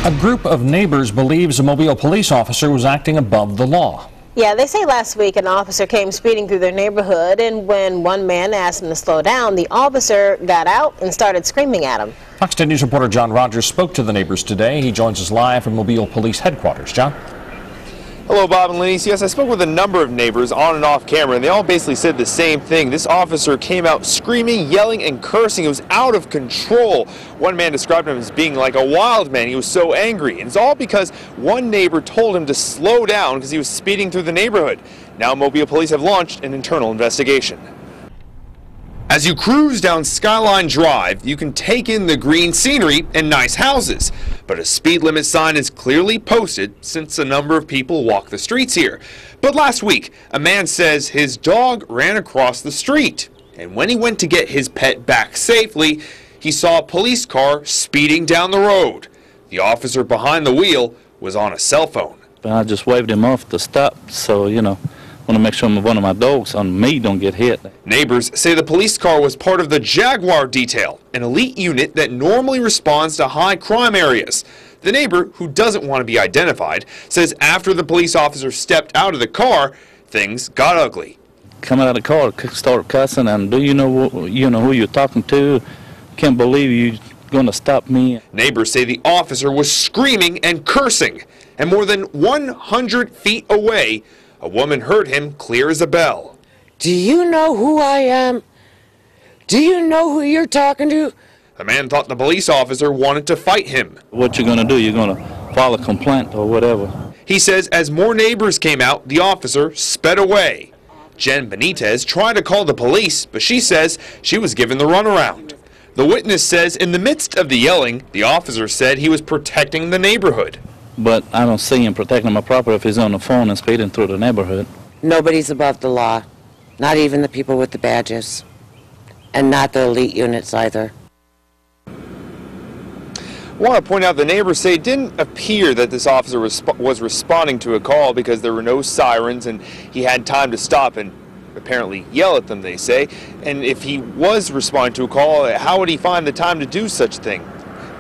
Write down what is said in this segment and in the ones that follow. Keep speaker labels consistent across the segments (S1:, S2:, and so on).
S1: A group of neighbors believes a Mobile police officer was acting above the law.
S2: Yeah, they say last week an officer came speeding through their neighborhood, and when one man asked him to slow down, the officer got out and started screaming at him.
S1: Fox 10 News reporter John Rogers spoke to the neighbors today. He joins us live from Mobile Police Headquarters. John?
S3: Hello, Bob and Lenise. Yes, I spoke with a number of neighbors on and off camera, and they all basically said the same thing. This officer came out screaming, yelling, and cursing. It was out of control. One man described him as being like a wild man. He was so angry. And it's all because one neighbor told him to slow down because he was speeding through the neighborhood. Now, Mobile police have launched an internal investigation. As you cruise down Skyline Drive, you can take in the green scenery and nice houses. But a speed limit sign is clearly posted since a number of people walk the streets here. But last week, a man says his dog ran across the street. And when he went to get his pet back safely, he saw a police car speeding down the road. The officer behind the wheel was on a cell phone.
S4: I just waved him off to stop, so, want to make sure one of my dogs on me don't get hit.
S3: Neighbors say the police car was part of the Jaguar detail, an elite unit that normally responds to high crime areas. The neighbor, who doesn't want to be identified, says after the police officer stepped out of the car, things got ugly.
S4: Come out of the car, start cussing, and do you know who you're talking to? Can't believe you're going to stop me.
S3: Neighbors say the officer was screaming and cursing, and more than 100 feet away, a woman heard him clear as a bell.
S5: Do you know who I am? Do you know who you're talking to?
S3: The man thought the police officer wanted to fight him.
S4: What you're going to do? You're going to file a complaint or whatever.
S3: He says as more neighbors came out, the officer sped away. Jen Benitez tried to call the police, but she says she was given the runaround. The witness says in the midst of the yelling, the officer said he was protecting the neighborhood.
S4: But I don't see him protecting my property if he's on the phone and speeding through the neighborhood.
S5: Nobody's above the law, not even the people with the badges, and not the elite units either.
S3: I want to point out the neighbors say it didn't appear that this officer was responding to a call because there were no sirens and he had time to stop and apparently yell at them, they say. And if he was responding to a call, how would he find the time to do such a thing?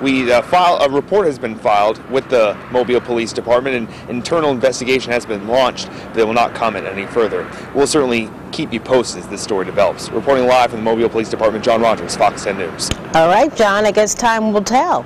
S3: A report has been filed with the Mobile Police Department, and internal investigation has been launched. They will not comment any further. We'll certainly keep you posted as this story develops. Reporting live from the Mobile Police Department, John Rogers, Fox 10 News.
S2: All right, John, I guess time will tell.